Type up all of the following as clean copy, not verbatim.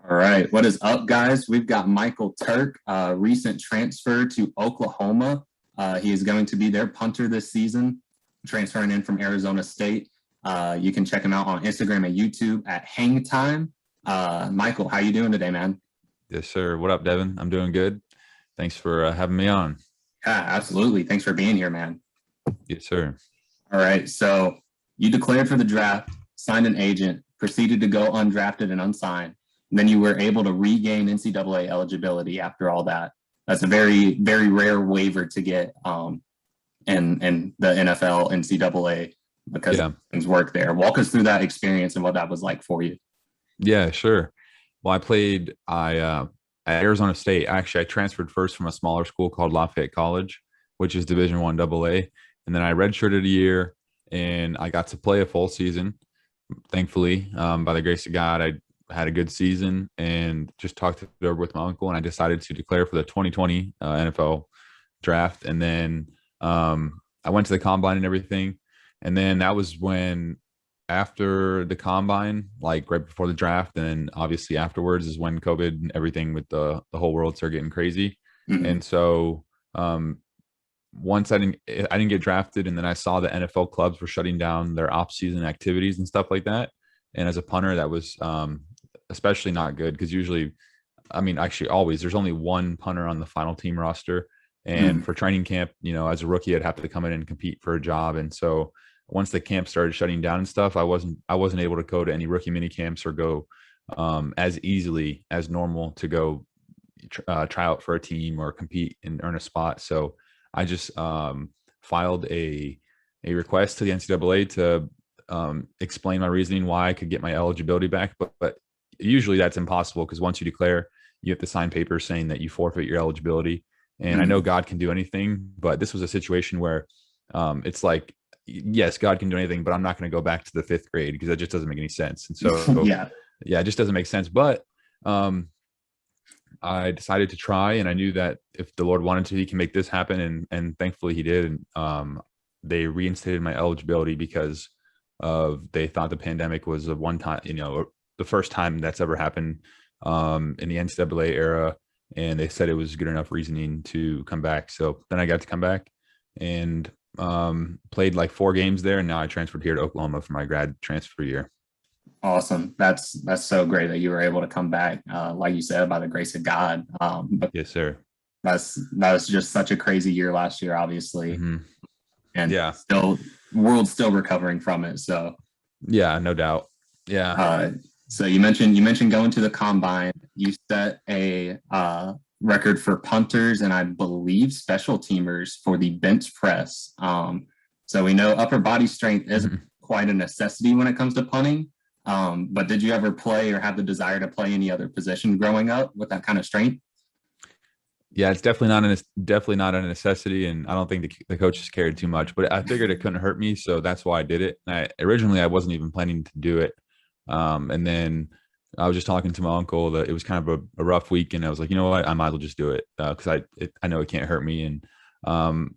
All right. What is up, guys? We've got Michael Turk, recent transfer to Oklahoma. He is going to be their punter this season, transferring in from Arizona State. You can check him out on Instagram and YouTube at Hang Time. Michael, how you doing today, man? Yes, sir. What up, Devin? I'm doing good. Thanks for having me on. Yeah, absolutely. Thanks for being here, man. Yes, sir. All right. So you declared for the draft, signed an agent, proceeded to go undrafted and unsigned. And then you were able to regain NCAA eligibility after all that. That's a very, very rare waiver to get in the NFL, NCAA, because Yeah. things work there. Walk us through that experience and what that was like for you. Yeah, sure. Well, I at Arizona State. Actually, I transferred first from a smaller school called Lafayette College, which is Division I AA. And then I redshirted a year and I got to play a full season. Thankfully, by the grace of God, I had a good season and just talked it over with my uncle, and I decided to declare for the 2020 NFL draft. And then I went to the combine and everything. And then that was when, after the combine, like right before the draft, and then obviously afterwards is when COVID and everything with the whole world started getting crazy. Mhm. And so once I didn't get drafted, and then I saw the NFL clubs were shutting down their off-season activities and stuff like that. And as a punter, that was especially not good, because usually, I mean, actually always, there's only one punter on the final team roster. And Mhm. for training camp, as a rookie, I'd have to come in and compete for a job. And so once the camp started shutting down and stuff, I wasn't able to go to any rookie mini camps or go as easily as normal to go try out for a team or compete and earn a spot. So I just filed a request to the NCAA to explain my reasoning why I could get my eligibility back. But usually that's impossible, because once you declare, you have to sign papers saying that you forfeit your eligibility. And I know Mhm. God can do anything, but this was a situation where it's like, yes, God can do anything, but I'm not going to go back to the fifth grade, because that just doesn't make any sense. And so, Yeah. yeah, it just doesn't make sense. But um, I decided to try, and I knew that if the Lord wanted to, He can make this happen, and thankfully He did. And they reinstated my eligibility because of they thought the pandemic was a one time, the first time that's ever happened in the NCAA era, and they said it was good enough reasoning to come back. So then I got to come back and played like 4 games there, and now I transferred here to Oklahoma for my grad transfer year. Awesome. That's so great that you were able to come back, like you said, by the grace of God. But Yes, sir. that was just such a crazy year last year, obviously, Hmm. and Yeah, still world's still recovering from it. So, yeah, no doubt. Yeah. uh, so you mentioned going to the combine. You set a record for punters and I believe special teamers for the bench press. So we know upper body strength isn't Mhm. quite a necessity when it comes to punting. But did you ever play or have the desire to play any other position growing up with that kind of strength? Yeah, it's definitely not a necessity, and I don't think the coaches cared too much. But I figured it couldn't hurt me, so that's why I did it. And originally I wasn't even planning to do it, and then I was just talking to my uncle that it was kind of a rough week, and I was like, you know what, I might as well just do it, because I know it can't hurt me. And um,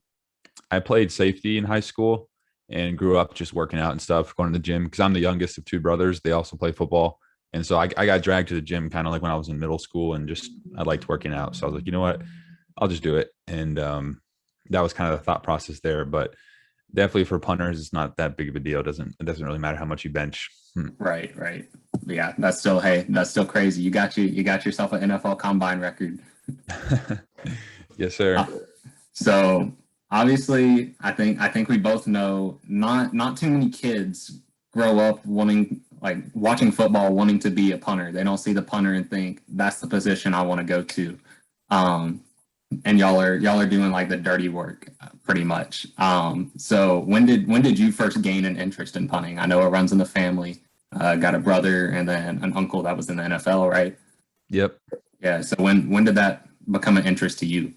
I played safety in high school and grew up just working out and stuff, going to the gym, because I'm the youngest of two brothers. They also play football. And so I got dragged to the gym kind of like when I was in middle school, and just I liked working out. So I was like, you know what? I'll just do it. And that was kind of the thought process there. But definitely for punters, it's not that big of a deal. It doesn't really matter how much you bench. Hmm. Right, right. Yeah, that's still crazy. You got yourself an NFL combine record. Yes, sir. Uh, so obviously, I think we both know not too many kids grow up wanting like watching football, wanting to be a punter. They don't see the punter and think that's the position I want to go to. Um, and y'all are doing like the dirty work pretty much. So when did you first gain an interest in punting? I know it runs in the family. Got a brother and then an uncle that was in the NFL, right? Yep. Yeah. So when did that become an interest to you?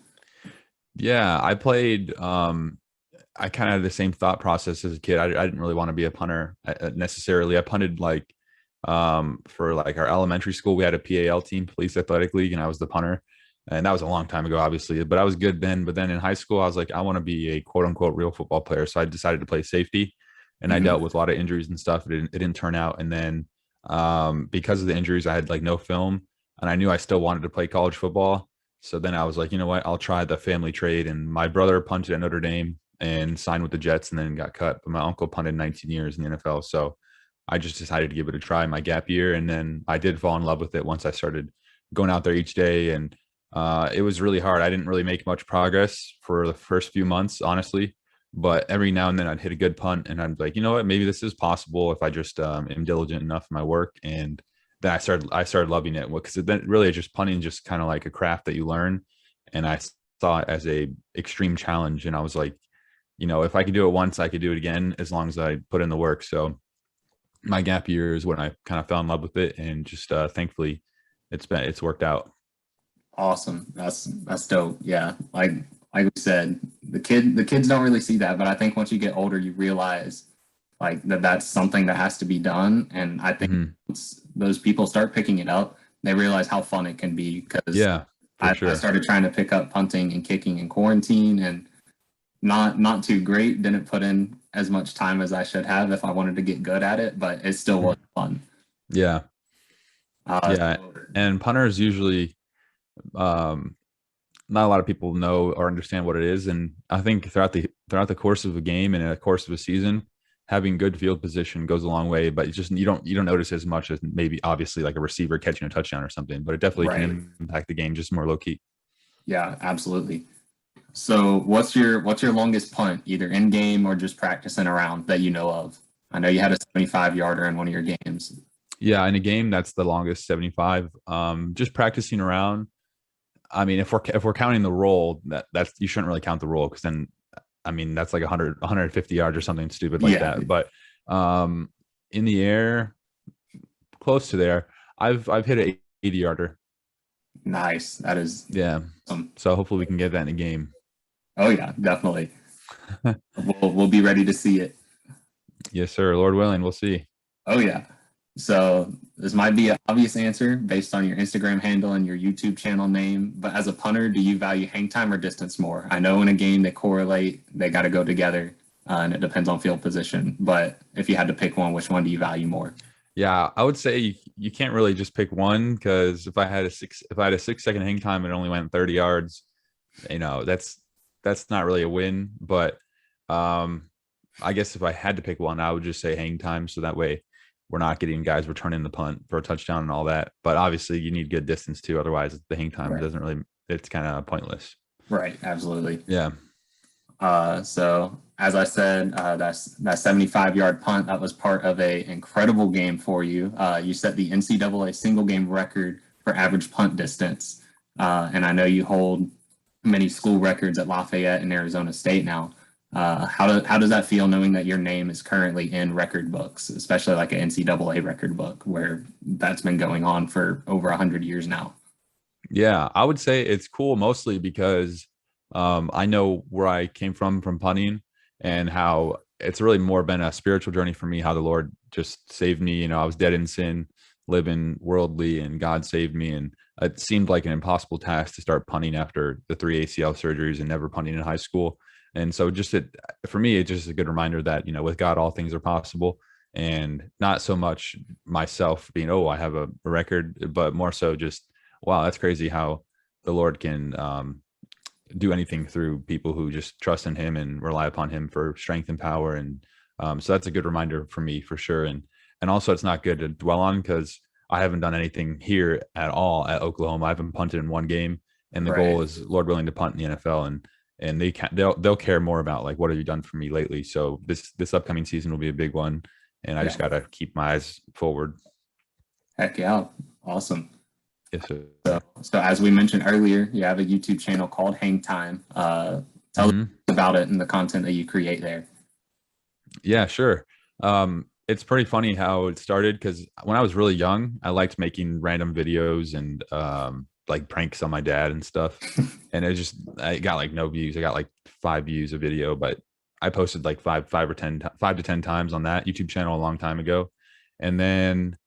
Yeah, I played. I kind of had the same thought process as a kid. I didn't really want to be a punter necessarily. I punted like for like our elementary school. We had a PAL team, Police Athletic League, and I was the punter. And that was a long time ago, obviously, but I was good then. But then in high school, I was like, I want to be a quote unquote real football player. So I decided to play safety, and I dealt Mhm. with a lot of injuries and stuff. It didn't turn out. And then because of the injuries, I had like no film. and I knew I still wanted to play college football. So then I was like, you know what, I'll try the family trade. And my brother punted at Notre Dame and signed with the Jets and then got cut. But my uncle punted 19 years in the NFL. So I just decided to give it a try my gap year. And then I did fall in love with it once I started going out there each day. And it was really hard. I didn't really make much progress for the first few months, honestly. But every now and then I'd hit a good punt and I'd be like, you know what, maybe this is possible if I just am diligent enough in my work. And then I started loving it because then really it's just punting, just kind of like a craft that you learn. And I saw it as a extreme challenge. And I was like, you know, if I could do it once, I could do it again as long as I put in the work. So my gap year is when I kind of fell in love with it, and just thankfully it's worked out. Awesome. That's dope. Yeah. Like we said, the kids don't really see that, but I think once you get older, you realize like that's something that has to be done. And I think Mhm. once those people start picking it up, they realize how fun it can be. Because Yeah, for I sure. started trying to pick up punting and kicking in quarantine, and not too great. Didn't put in as much time as I should have if I wanted to get good at it, but it still was Mhm. fun. Yeah, yeah. So, And punters usually, um, not a lot of people know or understand what it is. And I think throughout the course of a game and a course of a season, having good field position goes a long way. But it's just you don't notice as much as maybe obviously like a receiver catching a touchdown or something. But it definitely right. can impact the game just more low key. Yeah, absolutely. So what's your longest punt, either in game or just practicing around that you know of? I know you had a 75 yarder in one of your games. Yeah, in a game that's the longest 75. Just practicing around. I mean, if we're counting the roll, that's you shouldn't really count the roll because then I mean that's like 100 150 yards or something stupid like Yeah, that. But um, in the air, close to there, I've hit a 80 yarder. nice. That is Yeah, awesome. so hopefully we can get that in a game. Oh yeah, definitely. We'll be ready to see it. Yes, sir. Lord willing, we'll see. Oh yeah. So this might be an obvious answer based on your Instagram handle and your YouTube channel name, but as a punter, do you value hang time or distance more? I know in a game they correlate, they got to go together, and it depends on field position. But if you had to pick one, which one do you value more? Yeah, I would say you can't really just pick one because if I had a 6 second hang time and it only went 30 yards, that's not really a win. But um, I guess if I had to pick one, I would just say hang time. So that way we're not getting guys returning the punt for a touchdown and all that. But obviously you need good distance too. Otherwise the hang time Right. doesn't really, it's kind of pointless. Right, absolutely. Yeah. So as I said, that 75-yard punt that was part of a incredible game for you. You set the NCAA single game record for average punt distance, and I know you hold many school records at Lafayette and Arizona State now. How does that feel knowing that your name is currently in record books, especially like an NCAA record book where that's been going on for over 100 years now? Yeah, I would say it's cool mostly because I know where I came from punting and how it's really more been a spiritual journey for me, how the Lord just saved me. You know, I was dead in sin, living worldly, and God saved me. And it seemed like an impossible task to start punting after the three ACL surgeries and never punting in high school. And so for me, it's just a good reminder that, you know, with God, all things are possible. And not so much myself being, oh, I have a record, but more so just wow, that's crazy how the Lord can do anything through people who just trust in Him and rely upon Him for strength and power. And so that's a good reminder for me for sure. And also, it's not good to dwell on because I haven't done anything here at all at Oklahoma. I haven't punted in one game, and the goal Right. is Lord willing to punt in the NFL. And they'll care more about like what have you done for me lately. So this upcoming season will be a big one, and I Yeah. just got to keep my eyes forward. Heck yeah. Awesome. Yes, sir. So as we mentioned earlier, you have a YouTube channel called Hang Time. Tell us Mhm. about it and the content that you create there. Yeah, sure. It's pretty funny how it started because when I was really young, I liked making random videos and like pranks on my dad and stuff. And I got like no views. I got like 5 views a video, but I posted like 5 to 10 times on that YouTube channel a long time ago. And then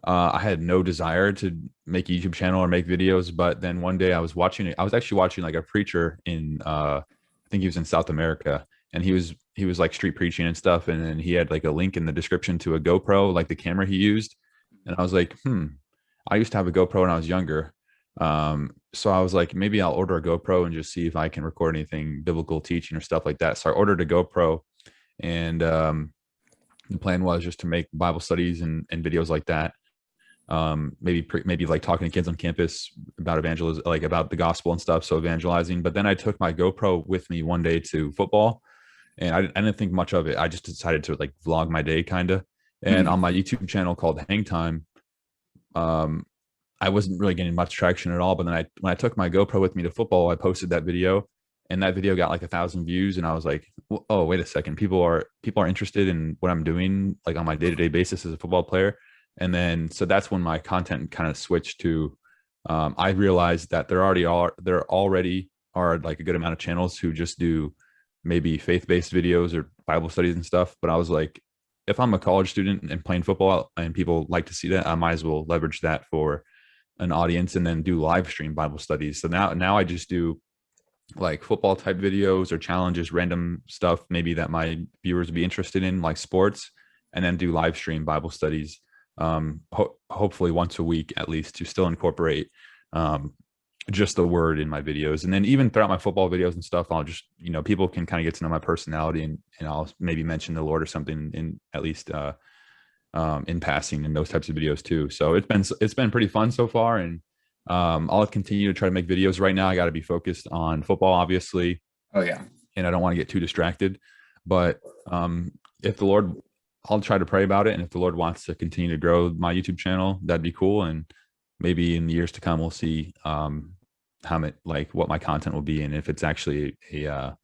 I had no desire to make a YouTube channel or make videos. But then one day I was actually watching like a preacher in, I think he was in South America, and he was like street preaching and stuff. And then he had like a link in the description to a GoPro, like the camera he used. And I was like, I used to have a GoPro when I was younger. So I was like, maybe I'll order a GoPro and just see if I can record anything biblical teaching or stuff like that. So I ordered a GoPro, and the plan was just to make Bible studies and videos like that. Maybe like talking to kids on campus about evangelism, like about the gospel and stuff. So evangelizing. But then I took my GoPro with me one day to football, and I didn't think much of it. I just decided to like vlog my day kind of. And on Mhm. my YouTube channel called Hang Time, um, I wasn't really getting much traction at all. But then when I took my GoPro with me to football, I posted that video, and that video got like 1,000 views. And I was like, oh, wait a second, people are interested in what I'm doing like on my day to day basis as a football player. And then so that's when my content kind of switched to. I realized that there already are like a good amount of channels who just do maybe faith based videos or Bible studies and stuff. But I was like, if I'm a college student and playing football and people like to see that, I might as well leverage that for an audience and then do live stream Bible studies. So now I just do like football type videos or challenges, random stuff maybe that my viewers would be interested in, like sports, and then do live stream Bible studies. Hopefully once a week at least, to still incorporate um, just the word in my videos. And then even throughout my football videos and stuff, I'll just, people can kind of get to know my personality, and I'll maybe mention the Lord or something in at least in passing in those types of videos too. So it's been pretty fun so far, and I'll continue to try to make videos. Right now, I got to be focused on football, obviously, Oh yeah. and I don't want to get too distracted. But if the Lord, I'll try to pray about it, and if the Lord wants to continue to grow my YouTube channel, that'd be cool. And maybe in the years to come, we'll see like what my content will be, and if it's actually a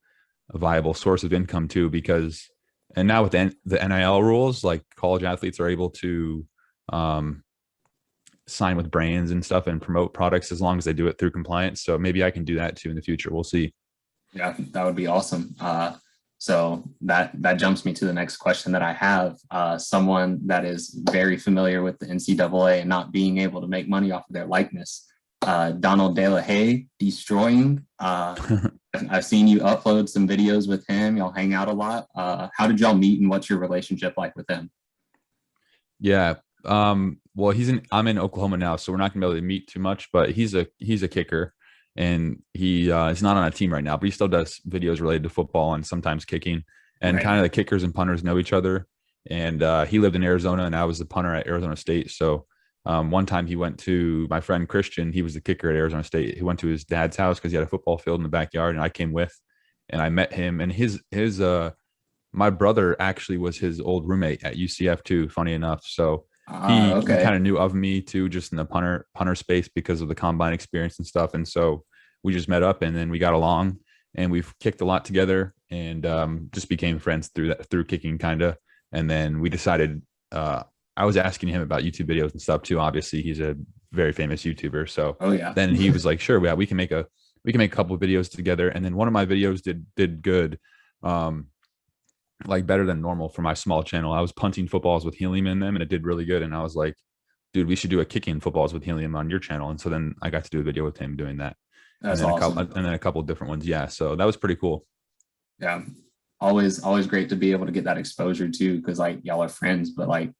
viable source of income too. Because and now with the NIL rules, like college athletes are able to um, sign with brands and stuff and promote products as long as they do it through compliance. So maybe I can do that too in the future. We'll see. Yeah, that would be awesome. So that jumps me to the next question that I have. Someone that is very familiar with the NCAA and not being able to make money off of their likeness. Donald De La Haye, Destroying. I've seen you upload some videos with him. Y'all hang out a lot. How did y'all meet, and what's your relationship like with him? Yeah. Well, I'm in Oklahoma now, so we're not gonna be able to meet too much, but he's a kicker, and he is not on a team right now, but he still does videos related to football and sometimes kicking. And Right. kind of the kickers and punters know each other. And he lived in Arizona, and I was the punter at Arizona State. So one time he went to my friend Christian, he was the kicker at Arizona State. He went to his dad's house because he had a football field in the backyard, and I came with, and I met him. And his my brother actually was his old roommate at UCF too, funny enough. So he kind Okay. of knew of me too, just in the punter space because of the combine experience and stuff. And so we just met up, and then we got along, and we've kicked a lot together, and just became friends through kicking kind of. And then we decided I was asking him about YouTube videos and stuff too. Obviously, he's a very famous YouTuber. So Oh yeah. then he was like, sure, yeah, we can make a couple of videos together. And then one of my videos did good. Um, like better than normal for my small channel. I was punting footballs with helium in them, and it did really good. And I was like, dude, we should do a kicking footballs with helium on your channel. And so then I got to do a video with him doing that. And That's then awesome. a couple of different ones. Yeah. So that was pretty cool. Yeah. Always great to be able to get that exposure too, because like y'all are friends, but like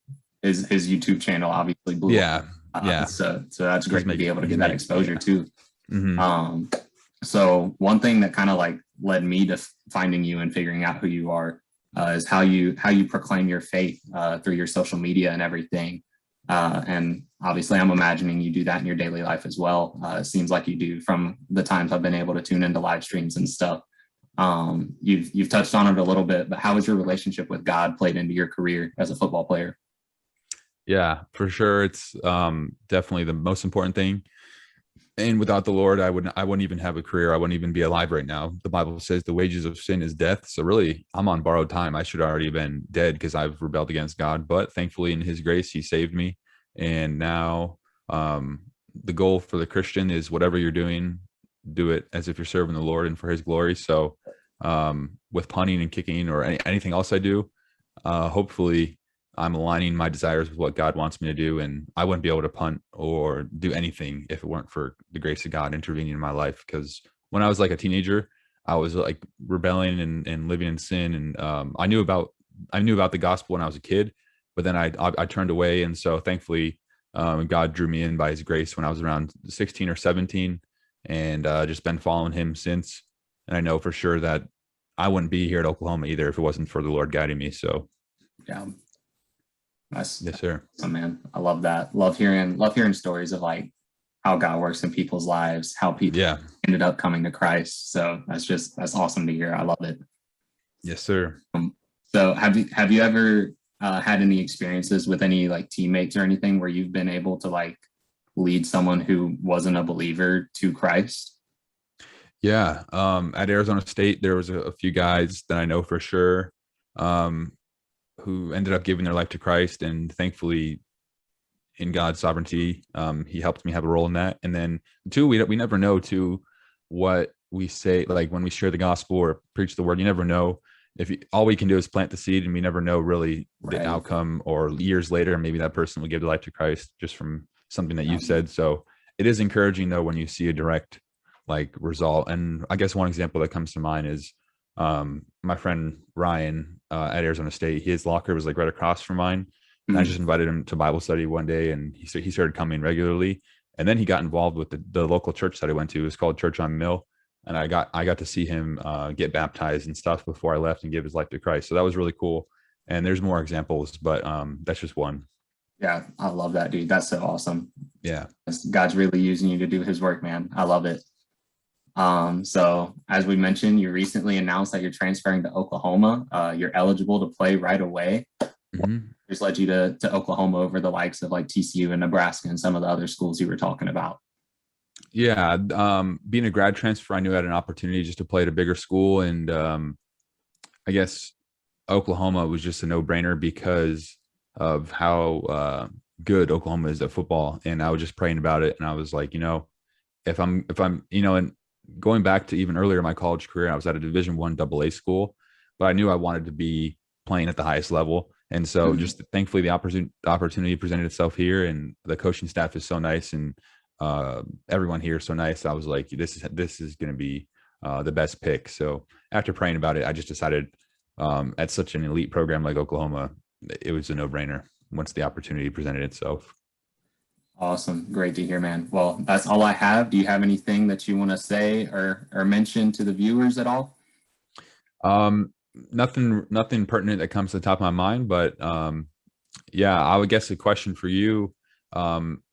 his YouTube channel obviously blew up. Yeah. Yeah. So that's great to be able to He's get that making, exposure yeah. too. Hmm. Um, so one thing that kind of like led me to finding you and figuring out who you are is how you proclaim your faith through your social media and everything. And obviously, I'm imagining you do that in your daily life as well. It seems like you do from the times I've been able to tune into live streams and stuff. You've touched on it a little bit, but how has your relationship with God played into your career as a football player? Yeah, for sure. It's definitely the most important thing. And without the Lord, I wouldn't even have a career. I wouldn't even be alive right now. The Bible says the wages of sin is death. So really, I'm on borrowed time. I should already have been dead because I've rebelled against God. But thankfully, in His grace, He saved me. And now, the goal for the Christian is whatever you're doing, do it as if you're serving the Lord and for His glory. So, with punting and kicking or anything else I do, hopefully I'm aligning my desires with what God wants me to do. And I wouldn't be able to punt or do anything if it weren't for the grace of God intervening in my life. Because when I was like a teenager, I was like rebelling and living in sin. And I knew about the gospel when I was a kid, but then I turned away. And so thankfully, God drew me in by his grace when I was around 16 or 17, and just been following him since. And I know for sure that I wouldn't be here at Oklahoma either if it wasn't for the Lord guiding me. So, Yeah, that's yes, sir. awesome, man. I love that. Love hearing stories of like how God works in people's lives, how people Yeah. ended up coming to Christ. So that's awesome to hear. I love it. Yes, sir. So have you ever had any experiences with any like teammates or anything where you've been able to like lead someone who wasn't a believer to Christ? Yeah. At Arizona State, there was a few guys that I know for sure um, who ended up giving their life to Christ, and thankfully, in God's sovereignty, He helped me have a role in that. And then two, we never know too what we say, like when we share the gospel or preach the word. You never know if all we can do is plant the seed, and we never know really the Right. outcome. Or years later, maybe that person will give their life to Christ just from something that you've Um, said. So it is encouraging though when you see a direct like result. And I guess one example that comes to mind is my friend Ryan at Arizona State. His locker was like right across from mine, and I mm, just invited him to Bible study one day, and he started coming regularly. And then he got involved with the local church that I went to. It was called Church on Mill, and I got to see him get baptized and stuff before I left and give his life to Christ. So that was really cool. And there's more examples, but that's just one. yeah, I love that, dude. That's so awesome. Yeah, God's really using you to do his work, man. I love it. So as we mentioned, you recently announced that you're transferring to Oklahoma. You're eligible to play right away. hmm Just led you to Oklahoma over the likes of like TCU and Nebraska and some of the other schools you were talking about. yeah. Being a grad transfer, I knew I had an opportunity just to play at a bigger school, and I guess Oklahoma was just a no brainer because of how good Oklahoma is at football. And I was just praying about it, and I was like, if I'm and going back to even earlier in my college career, I was at a Division I AA school, but I knew I wanted to be playing at the highest level. And so Mhm. just thankfully the opportunity presented itself here, and the coaching staff is so nice, and everyone here is so nice. I was like, this is going to be the best pick. So after praying about it, I just decided at such an elite program like Oklahoma, it was a no brainer once the opportunity presented itself. Awesome. Great to hear, man. Well, that's all I have. Do you have anything that you want to say or mention to the viewers at all? Nothing pertinent that comes to the top of my mind, but yeah, I would guess a question for you.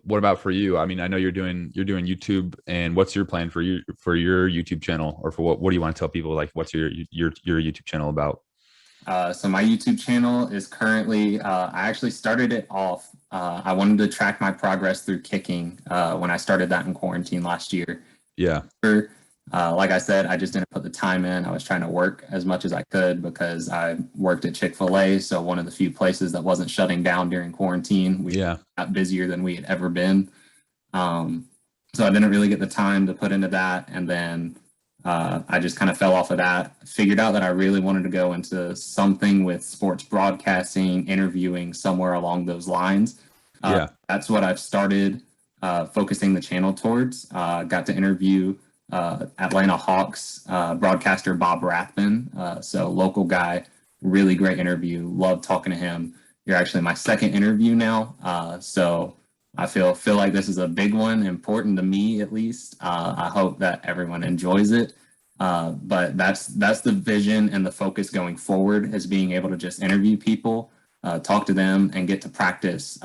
What about for you? I mean, I know you're doing YouTube, and what's your plan for your YouTube channel, or for what do you want to tell people? Like, what's your YouTube channel about? So my YouTube channel is currently, I actually started it off. I wanted to track my progress through kicking when I started that in quarantine last year. Yeah, Like I said, I just didn't put the time in. I was trying to work as much as I could because I worked at Chick-fil-A. So one of the few places that wasn't shutting down during quarantine. We yeah, got busier than we had ever been. Um, so I didn't really get the time to put into that. And then I just kind of fell off of that. Figured out that I really wanted to go into something with sports broadcasting, interviewing, somewhere along those lines. yeah, That's what I've started focusing the channel towards. Got to interview Atlanta Hawks broadcaster Bob Rathman, so local guy, really great interview. Love talking to him. You're actually my second interview now, so I feel like this is a big one, important to me at least. I hope that everyone enjoys it. But that's the vision and the focus going forward, is being able to just interview people, talk to them, and get to practice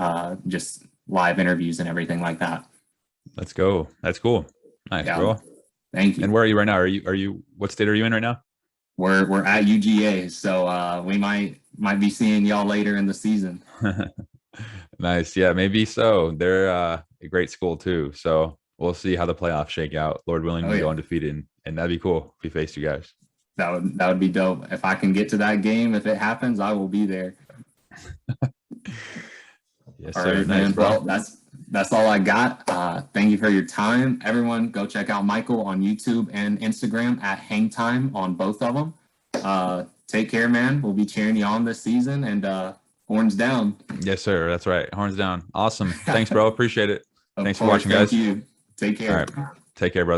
just live interviews and everything like that. let's go. That's cool. Nice, Yeah, bro. thank And you. where are you right now? Are you what state are you in right now? We're at UGA, so we might be seeing y'all later in the season. Nice. Yeah, maybe so. They're a great school too. So we'll see how the playoffs shake out. Lord willing, Oh we yeah, go undefeated, and that'd be cool if we faced you guys. that would be dope. If I can get to that game, if it happens, I will be there. Yes, All sir. right, Nice, man. Well, bro. that's all I got. Thank you for your time, everyone. Go check out Michael on YouTube and Instagram at Hangtime on both of them. Take care, man. We'll be cheering you on this season, and horns down. Yes, sir. That's right. Horns down. Awesome. Thanks, bro. Appreciate it. Of Thanks for course. watching, Thank guys. you. Take All right. care. Take care, bro.